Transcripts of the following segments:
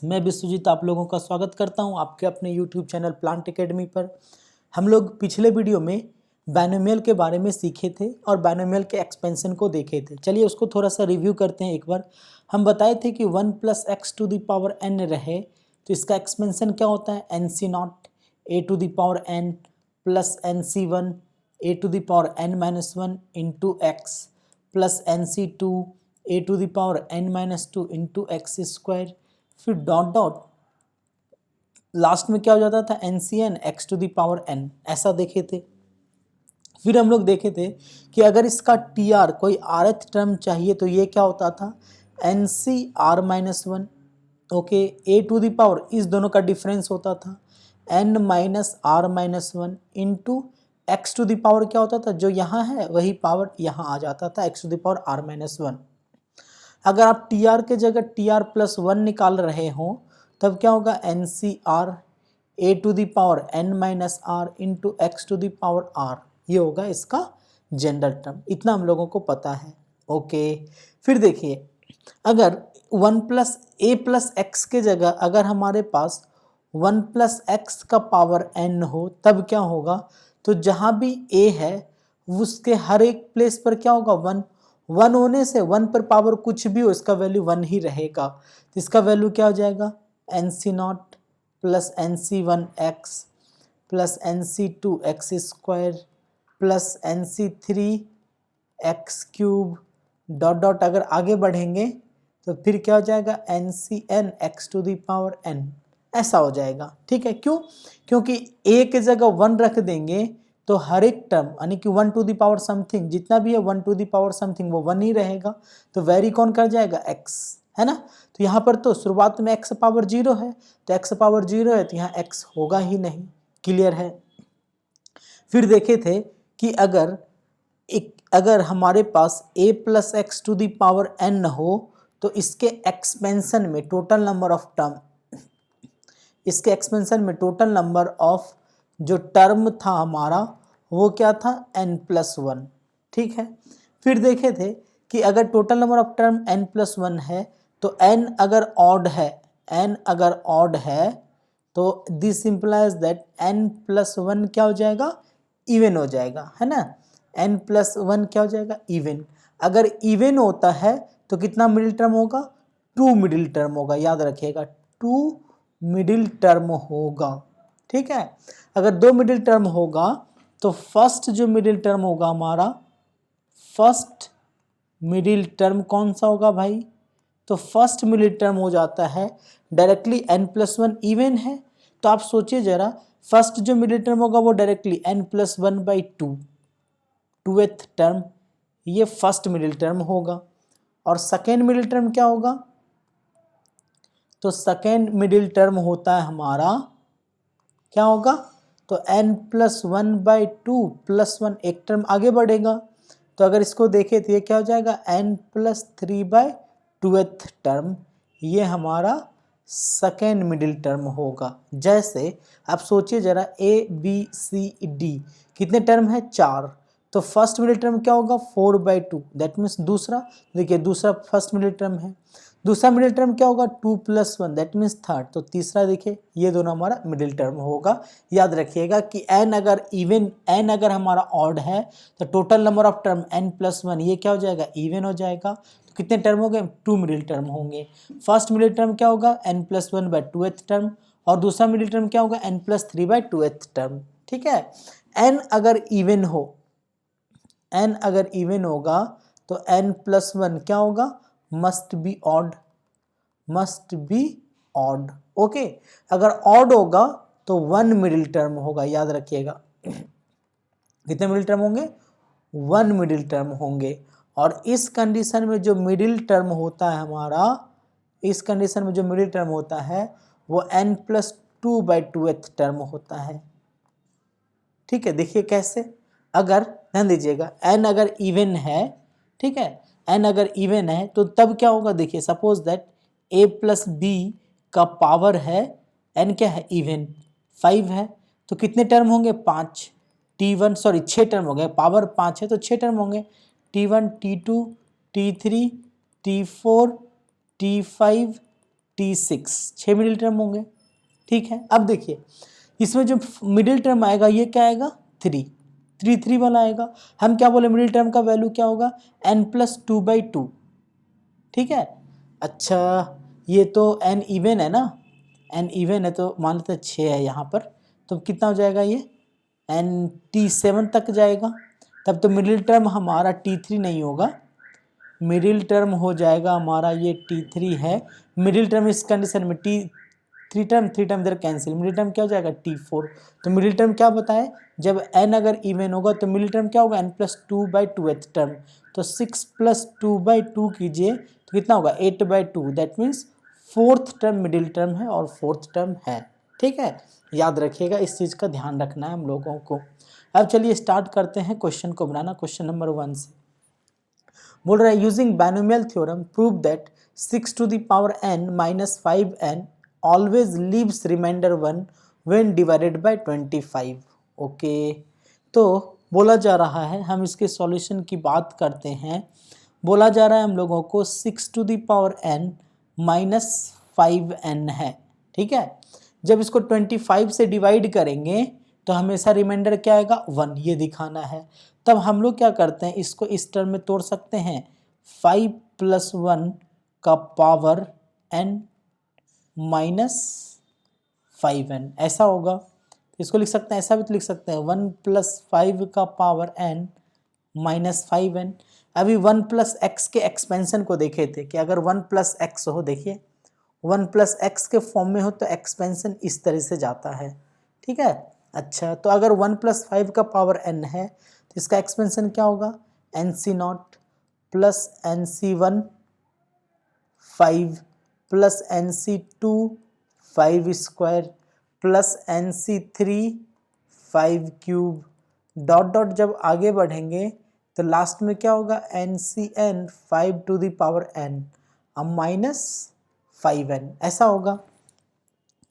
मैं विश्वजीत आप लोगों का स्वागत करता हूं आपके अपने YouTube चैनल प्लांट एकेडमी पर। हम लोग पिछले वीडियो में बायनोमियल के बारे में सीखे थे और बायनोमियल के एक्सपेंशन को देखे थे। चलिए उसको थोड़ा सा रिव्यू करते हैं एक बार। हम बताए थे कि 1 + x⁴n रहे तो इसका एक्सपेंशन क्या होता है, nc0 a⁴n plus nc1 a⁴n-1 into x plus nc2 a⁴n-2 into x square, फिर डॉट डॉट लास्ट में क्या हो जाता था NCN x⁴n, ऐसा देखे थे। फिर हम लोग देखे थे कि अगर इसका TR कोई rth टर्म चाहिए तो ये क्या होता था NCr-1, ओके, a⁴ इस दोनों का डिफरेंस होता था n-r-1 इंटू x⁴ क्या होता था, जो यहाँ है वही पावर यहाँ आ जाता था x⁴r-1। अगर आप TR के जगह TR+1 निकाल रहे हो तब क्या होगा NCr a⁴n-r इंटू x⁴r, ये होगा इसका जनरल टर्म। इतना हम लोगों को पता है, ओके। फिर देखिए अगर 1 + a+x के जगह अगर हमारे पास 1 + x का पावर n हो तब क्या होगा, तो जहाँ भी a है उसके हर एक प्लेस पर क्या होगा 1 1 होने से 1 पर पावर कुछ भी हो इसका वैल्यू 1 ही रहेगा। तो इसका वैल्यू क्या हो जाएगा NC0 plus NC1x plus NC2x² plus NC3x³ dot dot अगर आगे बढ़ेंगे तो फिर क्या हो जाएगा NCN x⁴n, ऐसा हो जाएगा। ठीक है, क्यों? क्योंकि a के जगह 1 रख देंगे तो हर एक टर्म यानी कि 1 समथिंग जितना भी है 1 समथिंग वो 1 ही रहेगा, तो वेरी कौन कर जाएगा x, है ना। तो यहाँ पर तो शुरुआत में x⁴0 है तो x⁴0 है तो यहाँ x होगा ही नहीं, क्लियर है। फिर देखे थे कि अगर हमारे पास a + x⁴n हो तो इसके एक्सपेंशन में टोटल नंबर ऑफ टर्म, इसके एक्सपेंशन में टोटल नंबर ऑफ जो टर्म था हमारा वो क्या था n+1, ठीक है। फिर देखे थे कि अगर total number of term n+1 है तो n अगर ऑड है तो दिस इंप्लाइज दैट n+1 क्या हो जाएगा, इवन हो जाएगा, है ना। n+1 क्या हो जाएगा, इवन। अगर इवन होता है तो कितना मिडिल टर्म होगा, 2 मिडिल टर्म होगा, याद रखिएगा 2 मिडिल टर्म होगा, ठीक है। अगर 2 मिडिल टर्म होगा तो फर्स्ट जो मिडिल टर्म होगा हमारा, फर्स्ट मिडिल टर्म कौन सा होगा भाई, तो फर्स्ट मिडिल टर्म हो जाता है डायरेक्टली n+1 इवन है तो आप सोचिए जरा, फर्स्ट जो मिडिल टर्म होगा वो डायरेक्टली n+1/2 2th टर्म, ये फर्स्ट मिडिल टर्म होगा। और सेकेंड मिडिल टर्म क्या होगा, तो सेकेंड मिडिल टर्म होता है हमारा क्या होगा, तो n+1/2 + 1, एक टर्म आगे बढ़ेगा तो अगर इसको देखें तो ये क्या हो जाएगा n+3/2th टर्म, ये हमारा सेकेंड मिडिल टर्म होगा। जैसे आप सोचिए जरा ABCD कितने टर्म है, 4, तो फर्स्ट मिडिल टर्म क्या होगा 4/2, दैट मीन्स दूसरा, देखिए दूसरा फर्स्ट मिडिल टर्म है। दूसरा मिडिल टर्म क्या होगा 2 + 1, दैट मीन्स थर्ड, तो तीसरा देखिए ये दोनों हमारा मिडिल टर्म होगा। याद रखिएगा कि n अगर हमारा ऑड है तो total number of term n+1 ये क्या हो जाएगा, इवन हो जाएगा। तो कितने टर्म हो गए, 2 मिडिल टर्म होंगे। फर्स्ट मिडिल टर्म क्या होगा n+1/2th टर्म और दूसरा मिडिल टर्म क्या होगा n+3/2th टर्म, ठीक है। n अगर इवन होगा तो n+1 क्या होगा, मस्ट बी ऑड, ओके। अगर ऑड होगा तो 1 मिडिल टर्म होगा, याद रखिएगा। कितने मिडिल टर्म होंगे, 1 मिडिल टर्म होंगे। और इस कंडीशन में जो मिडिल टर्म होता है हमारा, इस कंडीशन में जो मिडिल टर्म होता है वो n+2/2th टर्म होता है, ठीक है। देखिए कैसे, अगर ध्यान दीजिएगा n अगर इवन है, ठीक है, n अगर इवन है तो तब क्या होगा, देखिए सपोज दैट a + b का पावर है n क्या है, इवन 5 है तो कितने टर्म होंगे, 5 t1 सॉरी 6 टर्म हो गए, पावर 5 है तो 6 टर्म होंगे, t1 t2 t3 t4 t5 T6, 6 middle term होंगे, ठीक है। अब देखिए इसमें जो मिडिल टर्म आएगा ये क्या आएगा, 3 वाला आएगा। हम क्या बोले, मिडिल टर्म का वैल्यू क्या होगा, n+2/2, ठीक है। अच्छा ये तो n इवन है ना, n इवन है तो मान लेते 6 है यहाँ पर, तो कितना हो जाएगा ये n T7 तक जाएगा, तब तो मिडिल टर्म हमारा T3 नहीं होगा, मिडिल टर्म हो जाएगा हमारा ये T3 है। मिडिल टर्म इस कंडीशन में थ्री टर्म इधर कैंसिल, मिडिल टर्म क्या हो जाएगा T4। तो मिडिल टर्म क्या बताए, जब n अगर इवन होगा तो मिडिल टर्म क्या होगा, n+2/2th टर्म, तो 6+2/2 कीजिए तो कितना होगा 8/2, that means 4th term middle term है और 4th टर्म है, ठीक है। याद रखिएगा, इस चीज़ का ध्यान रखना है हम लोगों को। अब चलिए स्टार्ट करते हैं क्वेश्चन को बनाना। क्वेश्चन नंबर 1 से बोल रहा है using binomial theorem prove that 6n-5n always leaves remainder 1 when divided by 25। Okay, तो बोला जा रहा है, हम इसके सॉल्यूशन की बात करते हैं। बोला जा रहा है हम लोगों को 6n-5n है, ठीक है। जब इसको 25 से डिवाइड करेंगे तो हमेशा रिमाइंडर क्या आएगा, 1, ये दिखाना है। तब हम लोग क्या करते हैं, इसको इस टर्म में तोड़ सकते हैं, 5+1 का पावर n -5n, ऐसा होगा। इसको लिख सकते हैं, ऐसा भी तो लिख सकते हैं, 1+5 का पावर n -5n। अभी 1+x के एक्सपेंशन को देखे थे कि अगर 1+x हो, देखिए 1+x के फॉर्म में हो तो एक्सपेंशन इस तरह से जाता है, ठीक है। अच्छा, तो अगर 1+5 का पावर n है तो इसका एक्सपेंशन क्या होगा, nc0 plus nc1 5 plus nc2 5 square plus nc3 5 cube, dot dot जब आगे बढ़ेंगे तो लास्ट में क्या होगा, ncn 5n अब -5n, ऐसा होगा।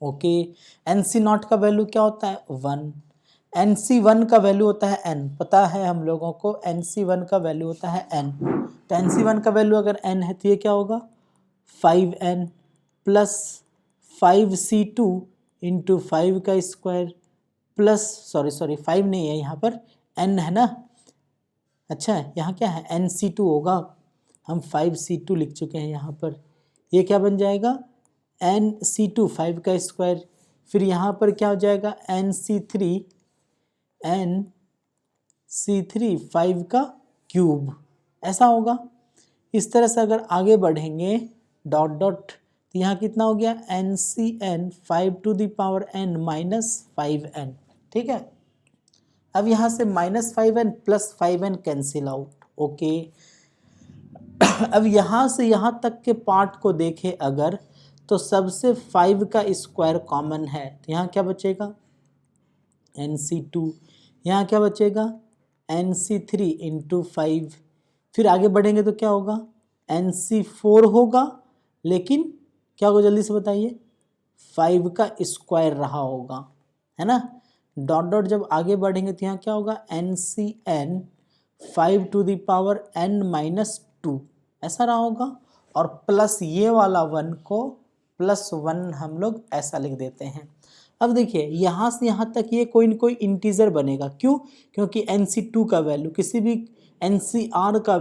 ओके, nc0 का वैल्यू क्या होता है, 1, nc1 का वैल्यू होता है n, पता है हम लोगों को nc1 का वैल्यू होता है n, तो nc1 का वैल्यू अगर n है तो ये क्या होगा 5n प्लस 5c2 इंटू 5 का स्क्वायर प्लस सॉरी 5 नहीं है यहाँ पर, n है ना। अच्छा यहाँ क्या है, nc2 होगा, हम 5c2 लिख चुके हैं यहाँ पर, ये क्या बन जाएगा nc2 5 का स्क्वायर, फिर यहाँ पर क्या हो जाएगा nc3 5 का क्यूब, ऐसा होगा। इस तरह से अगर आगे बढ़ेंगे डॉट डॉट तो यहाँ कितना हो गया ncn 5n -5n, ठीक है। अब यहाँ से -5n plus 5n cancel out, okay. अब यहाँ से यहाँ तक के पार्ट को देखें अगर, तो सबसे 5 का स्क्वायर कॉमन है, तो यहाँ क्या बचेगा nc2, यहाँ क्या बचेगा nc3 इंटू 5, फिर आगे बढ़ेंगे तो क्या होगा nc4 होगा, लेकिन क्या होगा जल्दी से बताइए, 5 का स्क्वायर रहा होगा, है ना। डॉट डॉट जब आगे बढ़ेंगे तो यहाँ क्या होगा ncn 5n -2, ऐसा रहा होगा, और प्लस ये वाला 1 को +1 हम लोग ऐसा लिख देते हैं। अब देखिए यहाँ से यहाँ तक ये कोई न कोई इंटीजर बनेगा, क्यों, क्योंकि nc2 का वैल्यू, किसी भी ncr का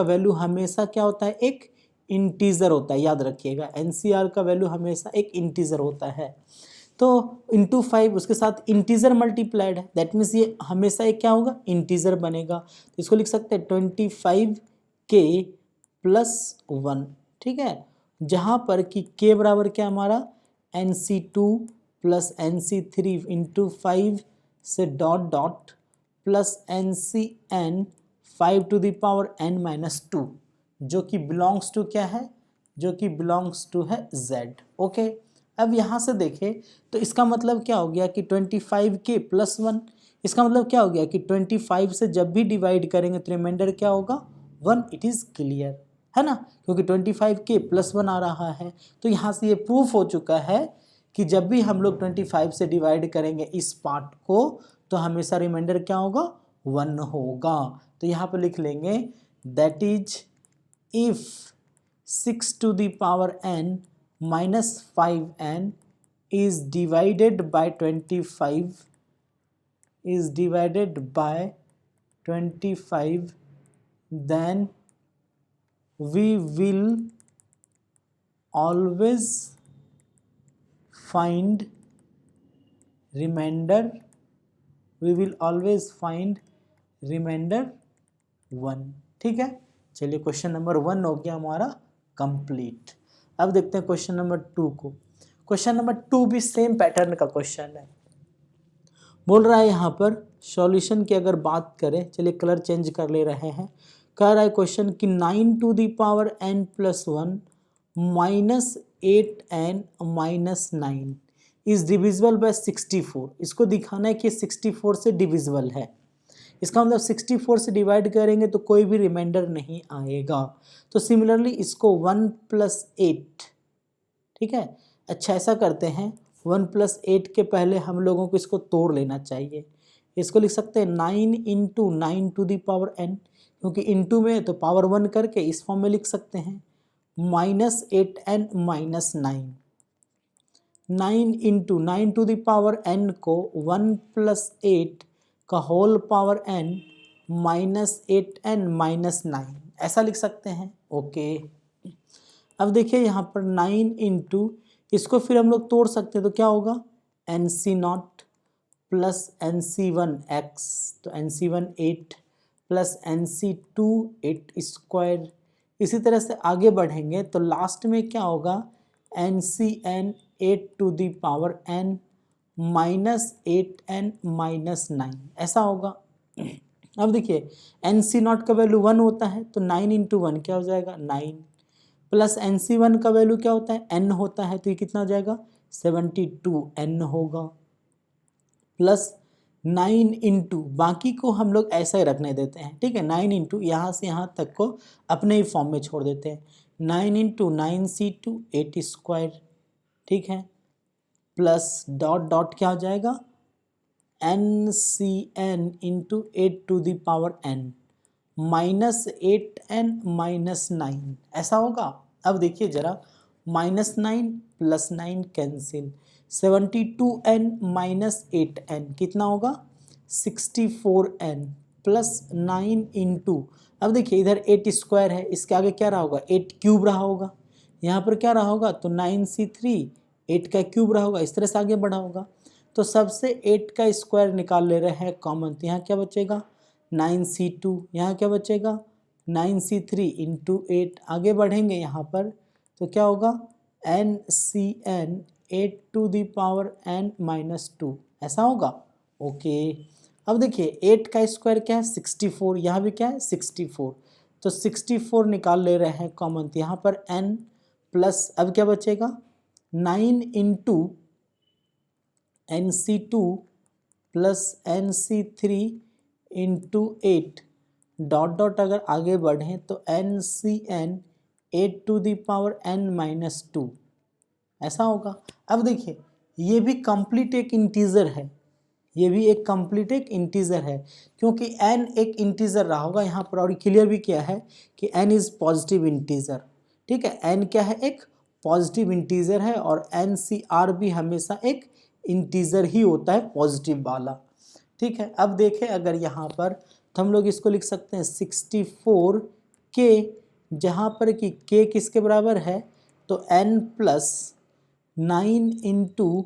वैल्यू हमेशा क्या होता है, एक इंटीजर होता है, याद रखिएगा ncr का वैल्यू हमेशा एक इंटीजर होता है। तो इंटू 5 उसके साथ इंटीजर मल्टीप्लाइड है, दैट मीन्स ये हमेशा एक क्या होगा, इंटीजर बनेगा। तो इसको लिख सकते हैं 25k + 1, ठीक है, जहाँ पर कि k बराबर क्या हमारा nc2 प्लस nc3 इंटू 5 से dot dot plus ncn 5n -2, जो कि बिलोंग्स टू क्या है, जो कि बिलोंग्स टू है z, ओके। अब यहाँ से देखें तो इसका मतलब क्या हो गया कि 25k + 1, इसका मतलब क्या हो गया कि 25 से जब भी डिवाइड करेंगे तो रिमाइंडर क्या होगा 1, इट इज़ क्लियर, है ना, क्योंकि 25k + 1 आ रहा है। तो यहाँ से ये प्रूफ हो चुका है कि जब भी हम लोग 25 से डिवाइड करेंगे इस पार्ट को तो हमेशा रिमाइंडर क्या होगा 1 होगा। तो यहाँ पर लिख लेंगे that is if 6 to the power n minus 5n is divided by 25 is divided by 25, then we will always find remainder, we will always find remainder 1। ठीक है, चलिए क्वेश्चन नंबर 1 हो गया हमारा कंप्लीट। अब देखते हैं क्वेश्चन नंबर 2 को। क्वेश्चन नंबर 2 भी सेम पैटर्न का क्वेश्चन है। बोल रहा है यहाँ पर सॉल्यूशन की अगर बात करें, चलिए कलर चेंज कर ले रहे हैं। कह रहा है क्वेश्चन कि 9 to the power n plus 1 minus 8n minus 9 is divisible by 64। इसको दिखाना है कि 64 से डिविजिबल है। इसका मतलब 64 से डिवाइड करेंगे तो कोई भी रिमाइंडर नहीं आएगा। तो सिमिलरली इसको 1 + 8, ठीक है। अच्छा ऐसा करते हैं, 1 + 8 के पहले हम लोगों को इसको तोड़ लेना चाहिए। इसको लिख सकते हैं 9 × 9 to the power n, क्योंकि इंटू में तो पावर 1 करके इस फॉर्म में लिख सकते हैं -8n - 9। 9 × 9 to the power n को 1 + 8 का होल पावर n -8n - 9 ऐसा लिख सकते हैं। ओके, अब देखिए यहाँ पर 9 × इसको फिर हम लोग तोड़ सकते हैं तो क्या होगा NC0 + NC1x, तो NC1 8 + NC2 8²। इसी तरह से आगे बढ़ेंगे तो लास्ट में क्या होगा NCn 8 to the power n -8n - 9 ऐसा होगा। अब देखिए NC0 का वैल्यू 1 होता है तो 9 × 1 क्या हो जाएगा 9, प्लस NC1 का वैल्यू क्या होता है n होता है, तो ये कितना हो जाएगा 72n होगा, प्लस 9 × बाकी को हम लोग ऐसा ही रखने देते हैं। ठीक है, 9 × यहाँ से यहाँ तक को अपने ही फॉर्म में छोड़ देते हैं। 9 × 9C2 8², ठीक है, प्लस डॉट डॉट क्या हो जाएगा NCn × 8 to the power n -8n - 9 ऐसा होगा। अब देखिए जरा -9 + 9 कैंसिल, 72n - 8n कितना होगा 64n प्लस 9 × अब देखिए इधर 8² है, इसके आगे क्या रहा होगा 8³ रहा होगा, यहाँ पर क्या रहा होगा तो 9C3 8 का क्यूब रहा होगा, इस तरह से आगे बढ़ा होगा। तो सबसे 8 का स्क्वायर निकाल ले रहे हैं कॉमन, तो यहाँ क्या बचेगा 9C2, यहाँ क्या बचेगा 9C3 × 8। आगे बढ़ेंगे यहाँ पर तो क्या होगा NCn 8 to the power n - 2 ऐसा होगा। ओके, अब देखिए 8 का स्क्वायर क्या है 64, यहाँ भी क्या है 64, तो 64 निकाल ले रहे हैं कॉमन, तो यहाँ पर n प्लस अब क्या बचेगा 9 × NC2 plus NC3 × 8 dot dot अगर आगे बढ़ें तो NCn 8 to the power n - 2 ऐसा होगा। अब देखिए ये भी कंप्लीट एक इंटीजर है, ये भी एक कंप्लीट एक इंटीजर है, क्योंकि n एक इंटीजर रहा होगा यहाँ पर, और क्लियर भी किया है कि n इज़ पॉजिटिव इंटीजर। ठीक है, n क्या है एक पॉजिटिव इंटीजर है, और NCR भी हमेशा एक इंटीजर ही होता है पॉजिटिव वाला। ठीक है, अब देखें अगर यहाँ पर तो हम लोग इसको लिख सकते हैं 64k, जहाँ पर कि k किसके बराबर है तो n plus 9 ×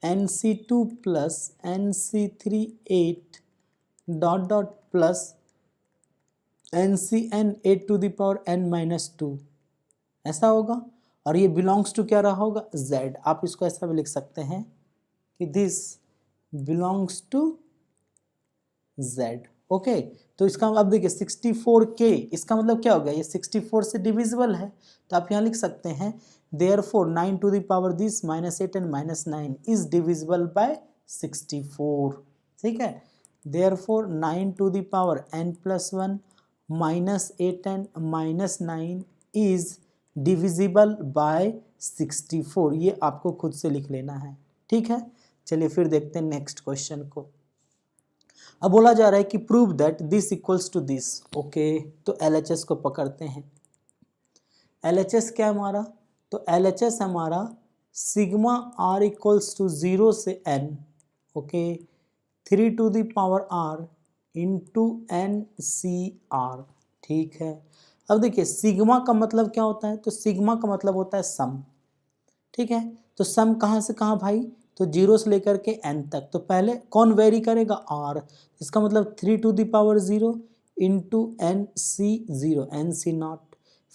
NC2 plus NC3 8 dot dot plus NCn 8 to the power n - 2 ऐसा होगा। और ये बिलोंग्स टू क्या रहा होगा z, आप इसको ऐसा भी लिख सकते हैं कि this belongs to z। Okay, तो इसका अब देखिए 64k, इसका मतलब क्या हो गया ये 64 से डिविजिबल है, तो आप यहाँ लिख सकते हैं therefore 9 to the power this -8n - 9 is divisible by 64। ठीक है, therefore 9 to the power n + 1 -8n - 9 is divisible by 64, ये आपको खुद से लिख लेना है। ठीक है, चलिए फिर देखते हैं नेक्स्ट क्वेश्चन को। अब बोला जा रहा है कि prove that this equals to this. Okay, तो LHS को पकड़ते हैं। LHS क्या है हमारा, तो LHS हमारा सिग्मा r इक्वल्स टू 0 से n, okay, 3 to the power r into n C r, ठीक है। अब देखिए सिग्मा का मतलब क्या होता है, तो सिग्मा का मतलब होता है सम, ठीक है। तो सम कहाँ से कहाँ भाई, तो 0 से लेकर के n तक, तो पहले कौन वेरी करेगा, r, इसका मतलब 3 to the power 0 into n C 0, n C not,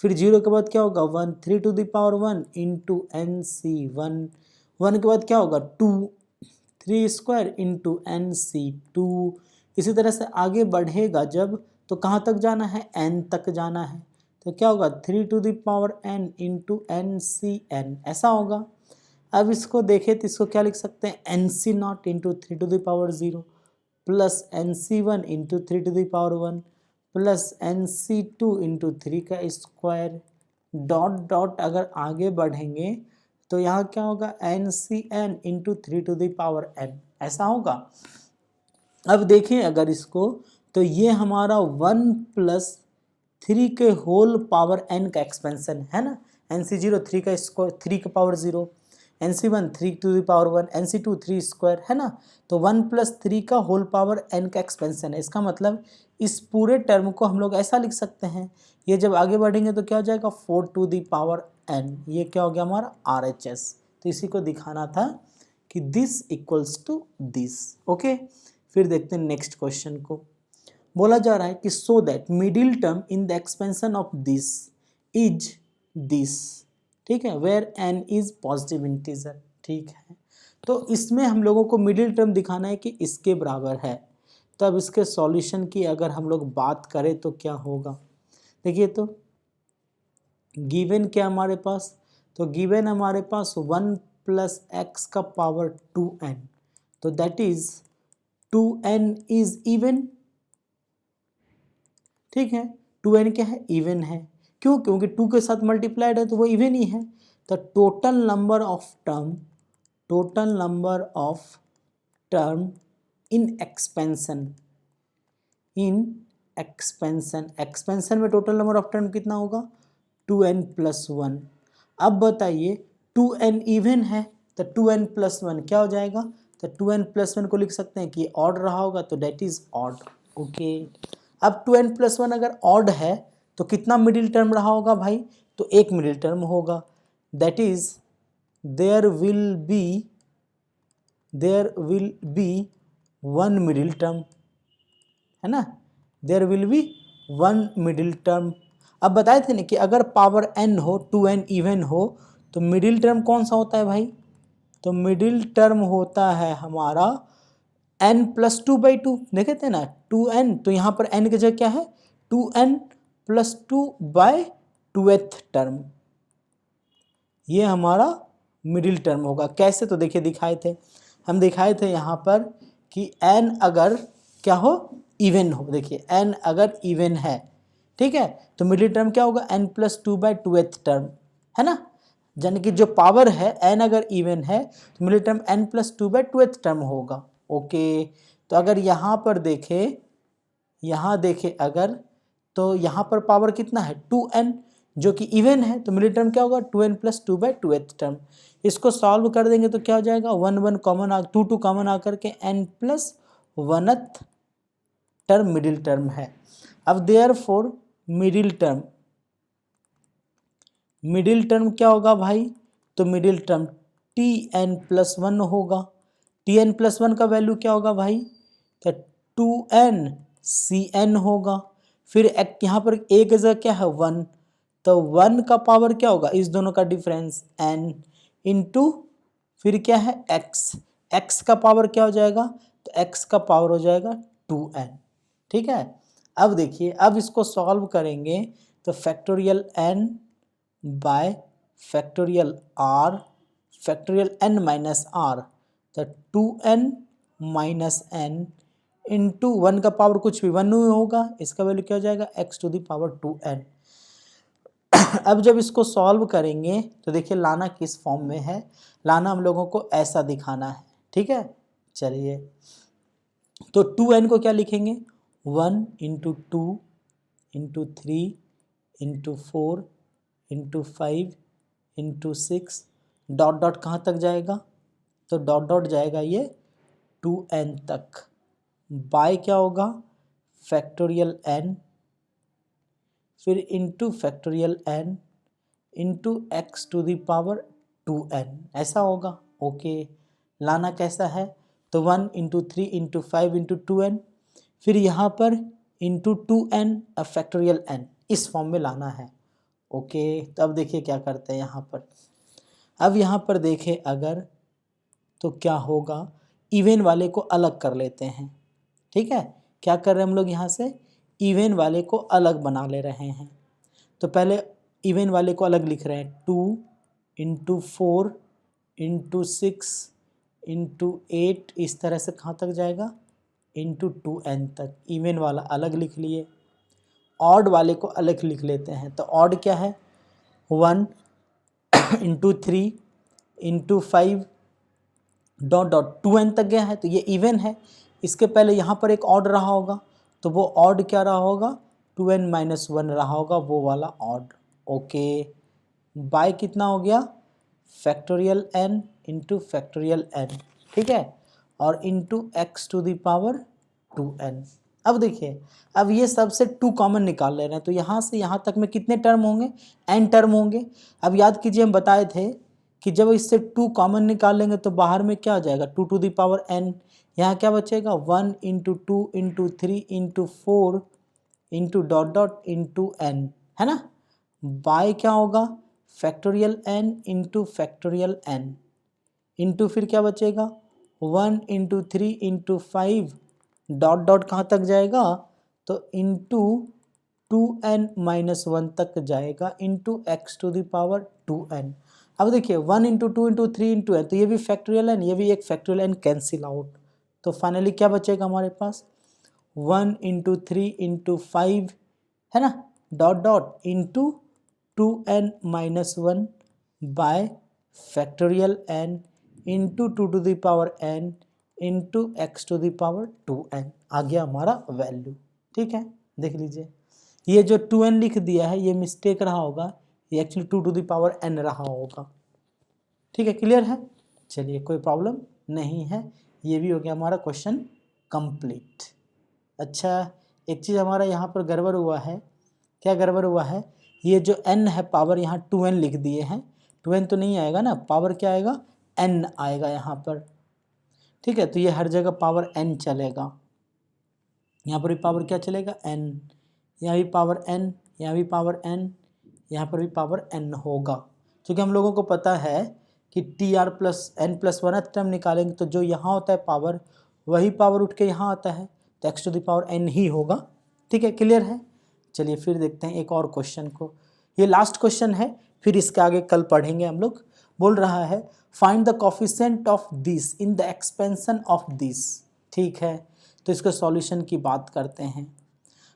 फिर 0 के बाद क्या होगा 1, 3 to the power 1 into n C 1, 1 के बाद क्या होगा 2, 3 स्क्वायर इंटू एन सी 2, इसी तरह से आगे बढ़ेगा जब, तो कहाँ तक जाना है, n तक जाना है, तो क्या होगा 3 to the power n into n C n, ऐसा होगा। अब इसको देखें तो इसको क्या लिख सकते हैं, n C not into 3 to the power 0 plus n C 1 into 3 to the power 1 plus n C 2 into 3 का स्क्वायर, डॉट डॉट अगर आगे बढ़ेंगे तो यहाँ क्या होगा n C n into 3 to the power n, ऐसा होगा। अब देखें अगर इसको, तो ये हमारा 1 प्लस 3 के होल पावर n का एक्सपेंशन है ना, एन सी 0 3 का स्क्वायर, 3 का power 0, n C 1 3 to the power 1, n C 2 3 square है ना, तो 1 प्लस 3 का होल पावर n का एक्सपेंशन है। इसका मतलब इस पूरे टर्म को हम लोग ऐसा लिख सकते हैं, ये जब आगे बढ़ेंगे तो क्या हो जाएगा 4 टू द पावर n, ये क्या हो गया हमारा RHS। तो इसी को दिखाना था कि this equals to this, okay. फिर देखते हैं नेक्स्ट क्वेश्चन को, बोला जा रहा है कि so that middle term in the expansion of this is this, ठीक है, where n is positive integer, ठीक है। तो इसमें हम लोगों को मिडिल टर्म दिखाना है कि इसके बराबर है। तो अब इसके सॉल्यूशन की अगर हम लोग बात करें तो क्या होगा, देखिए तो गिवन क्या हमारे पास, तो गिवन हमारे पास 1 प्लस एक्स का पावर 2n, तो that is 2n is even, ठीक है, 2n क्या है, इवन है, क्यों, क्योंकि 2 के साथ मल्टीप्लाइड है तो वो इवन ही है। तो total number of term, total number of term in expansion, in expansion, expansion में टोटल नंबर ऑफ टर्म कितना होगा 2n प्लस 1। अब बताइए 2n इवन है तो 2n प्लस 1 क्या हो जाएगा, तो 2n प्लस 1 को लिख सकते हैं कि ऑड रहा होगा तो डेट इज ऑड, ओके। अब 2n प्लस 1 अगर ऑड है तो कितना मिडिल टर्म रहा होगा भाई, तो एक मिडिल टर्म होगा, that is there will be one middle term, है ना, there will be one middle term. अब बताए थे ना कि अगर पावर n हो, 2n इवन हो, तो मिडिल टर्म कौन सा होता है भाई, तो मिडिल टर्म होता है हमारा n प्लस 2/2, देखे थे ना 2n, तो यहाँ पर n की जगह क्या है 2n प्लस 2/2th टर्म, ये हमारा मिडिल टर्म होगा। कैसे, तो देखिए दिखाए थे, हम दिखाए थे यहाँ पर कि n अगर क्या हो, इवन हो, देखिए n अगर इवन है, ठीक है, तो मिडिल टर्म क्या होगा n प्लस 2/2th टर्म, है ना, यानी कि जो पावर है n अगर इवन है तो middle term n plus 2/2th term होगा, ओके। तो अगर यहाँ पर देखे, यहाँ देखे अगर, तो यहाँ पर पावर कितना है 2n जो कि इवन है, तो मिडिल टर्म क्या होगा 2n प्लस 2/2th टर्म। इसको सॉल्व कर देंगे तो क्या हो जाएगा 1 1 कॉमन, 2 2 कॉमन आकर के n plus 1th term middle term है। अब therefore middle term, middle term क्या होगा भाई, तो मिडिल टर्म tn प्लस 1 होगा, tn प्लस 1 का वैल्यू क्या होगा भाई, तो 2n cn होगा, फिर एक यहाँ पर एक जगह क्या है 1, तो 1 का पावर क्या होगा, इस दोनों का डिफरेंस n इंटू फिर क्या है x, x का पावर क्या हो जाएगा, तो x का पावर हो जाएगा 2n, ठीक है। अब देखिए, अब इसको सॉल्व करेंगे तो factorial n bye factorial r factorial n minus r, तो 2n माइनस n इंटू 1 का पावर कुछ भी 1 होगा, इसका वैल्यू क्या हो जाएगा x to the power 2n। अब जब इसको सॉल्व करेंगे तो देखिए लाना किस फॉर्म में है, लाना हम लोगों को ऐसा दिखाना है, ठीक है। चलिए, तो 2n को क्या लिखेंगे 1 into 2 into 3 into 4 into 5 into 6 dot dot कहाँ तक जाएगा, तो डॉट डॉट जाएगा ये 2n तक, बाय क्या होगा फैक्टोरियल n, फिर into factorial n into x to the power 2n, ऐसा होगा। ओके, लाना कैसा है, तो 1 इंटू 3 इंटू 5 इंटू 2n, फिर यहाँ पर इंटू 2n फैक्टोरियल n, इस फॉर्म में लाना है। ओके, तो अब देखिए क्या करते हैं यहाँ पर, अब यहाँ पर देखें अगर तो क्या होगा, इवन वाले को अलग कर लेते हैं। ठीक है, क्या कर रहे हैं हम लोग यहाँ से, इवन वाले को अलग बना ले रहे हैं। तो पहले इवन वाले को अलग लिख रहे हैं, 2 इंटू 4 इंटू 6 इंटू 8, इस तरह से कहाँ तक जाएगा इंटू 2n तक, इवन वाला अलग लिख लिए। ऑड वाले को अलग लिख लेते हैं, तो ऑड क्या है 1 into 3 into 5 dot dot 2n तक गया है, तो ये इवन है। इसके पहले यहाँ पर एक ऑड रहा होगा, तो वो ऑड क्या रहा होगा 2n माइनस 1 रहा होगा, वो वाला ऑड। ओके, बाय कितना हो गया factorial n into factorial n, ठीक है, और into x to the power 2n। अब देखिए, अब ये सबसे 2 कॉमन निकाल ले रहे हैं, तो यहाँ से यहाँ तक में कितने टर्म होंगे, n टर्म होंगे। अब याद कीजिए हम बताए थे कि जब इससे 2 कॉमन निकाल लेंगे तो बाहर में क्या आ जाएगा 2 टू द पावर n, यहाँ क्या बचेगा 1 into 2 into 3 into 4 into dot dot into n, है ना। बाय क्या होगा factorial n into factorial n into फिर क्या बचेगा 1 इंटू 3 इंटू 5 डॉट डॉट कहाँ तक जाएगा, तो इंटू 2n माइनस 1 तक जाएगा into x to the power 2n। अब देखिए 1 इंटू 2 इंटू 3 इंटू n, तो ये भी फैक्टोरियल n, ये भी एक फैक्टोरियल n कैंसिल आउट, तो फाइनली क्या बचेगा हमारे पास 1 इंटू 3 इंटू 5, है ना, dot dot into 2n minus 1 by factorial n into 2 to the power n into x to the power 2n, आ गया हमारा वैल्यू। ठीक है, देख लीजिए, ये जो 2n लिख दिया है ये मिस्टेक रहा होगा, ये actually 2 to the power n रहा होगा। ठीक है, क्लियर है, चलिए कोई प्रॉब्लम नहीं है, ये भी हो गया हमारा क्वेश्चन कंप्लीट। अच्छा, एक चीज़ हमारा यहाँ पर गड़बड़ हुआ है, क्या गड़बड़ हुआ है, ये जो n है पावर यहाँ 2n लिख दिए हैं, 2n तो नहीं आएगा ना, पावर क्या आएगा n आएगा यहाँ पर। ठीक है, तो ये हर जगह पावर n चलेगा, यहाँ पर भी पावर क्या चलेगा n, यहाँ भी पावर n, यहाँ भी पावर n, यहाँ पर भी पावर n होगा, क्योंकि हम लोगों को पता है कि T R plus n plus 1 term निकालेंगे तो जो यहाँ होता है पावर, वही पावर उठ के यहाँ आता है, तो x to the power n ही होगा। ठीक है, क्लियर है, चलिए फिर देखते हैं एक और क्वेश्चन को, ये लास्ट क्वेश्चन है, फिर इसके आगे कल पढ़ेंगे हम लोग। बोल रहा है find the coefficient of this in the expansion of this. ठीक है, तो इसके सॉल्यूशन की बात करते हैं।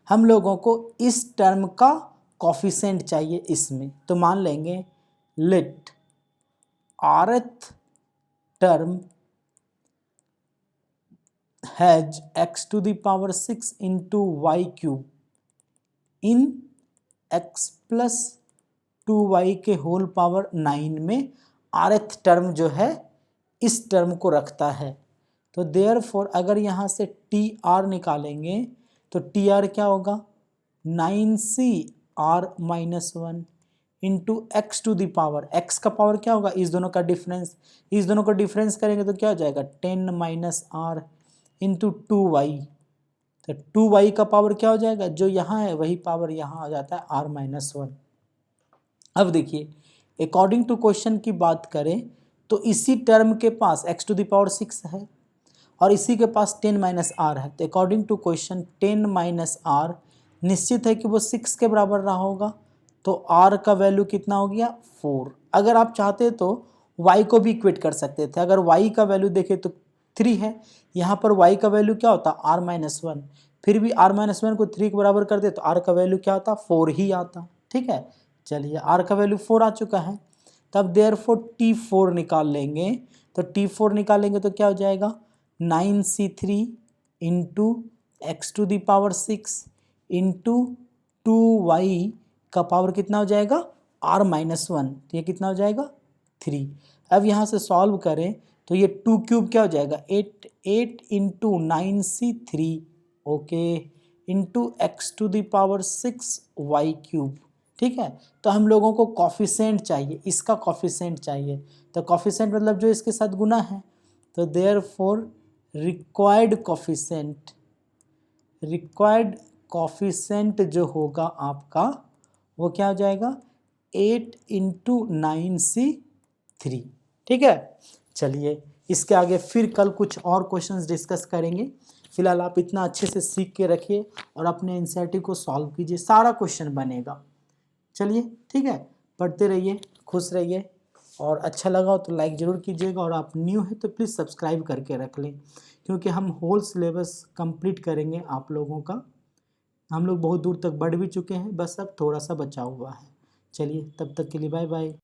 हम लोगों को इस टर्म का कोफिशिएंट चाहिए इसमें, तो मान लेंगे let rth term has x to the power 6 into y cube in x plus 2y के होल पावर 9 में rth टर्म जो है इस टर्म को रखता है। तो देयरफॉर अगर यहाँ से टी आर निकालेंगे तो टी आर क्या होगा 9c r minus 1 into x to the power, x का पावर क्या होगा इस दोनों का डिफरेंस, इस दोनों का डिफरेंस करेंगे तो क्या हो जाएगा 10 माइनस आर इंटू 2y, तो 2y का पावर क्या हो जाएगा, जो यहाँ है वही पावर यहाँ आ जाता है r माइनस 1। अब देखिए अकॉर्डिंग टू क्वेश्चन की बात करें तो इसी टर्म के पास x टू द पावर 6 है और इसी के पास 10 माइनस आर है, तो according to question 10 minus r निश्चित है कि वो 6 के बराबर रहा होगा, तो r का वैल्यू कितना हो गया 4। अगर आप चाहते तो y को भी इक्वेट कर सकते थे, अगर y का वैल्यू देखें तो 3 है, यहाँ पर y का वैल्यू क्या होता r माइनस 1, फिर भी r माइनस 1 को 3 के बराबर कर दे तो r का वैल्यू क्या आता 4 ही आता। ठीक है, चलिए r का वैल्यू 4 आ चुका है, तब देयरफॉर t4 निकाल लेंगे, तो t4 निकालेंगे तो क्या हो जाएगा 9c3 into x to the power 6 into 2y का पावर कितना हो जाएगा r-1, तो ये कितना हो जाएगा 3। अब यहाँ से सॉल्व करें तो ये 2 क्यूब क्या हो जाएगा 8 into 9c3 okay into x⁻6y³। ठीक है, तो हम लोगों को कॉफिशेंट चाहिए, इसका कॉफिशेंट चाहिए, तो कॉफिशेंट मतलब जो इसके साथ गुना है, तो देयरफॉर रिक्वायर्ड कॉफिशेंट जो होगा आपका वो क्या हो जाएगा 8 इंटू 9c3। ठीक है, चलिए इसके आगे फिर कल कुछ और क्वेश्चंस डिस्कस करेंगे। फिलहाल आप इतना अच्छे से सीख के रखिए और अपने एनसीईआरटी को सॉल्व कीजिए, सारा क्वेश्चन बनेगा। चलिए ठीक है, पढ़ते रहिए, खुश रहिए, और अच्छा लगा हो तो लाइक ज़रूर कीजिएगा, और आप न्यू हैं तो प्लीज़ सब्सक्राइब करके रख लें, क्योंकि हम होल सिलेबस कंप्लीट करेंगे आप लोगों का। हम लोग बहुत दूर तक बढ़ भी चुके हैं, बस अब थोड़ा सा बचा हुआ है। चलिए तब तक के लिए बाय बाय।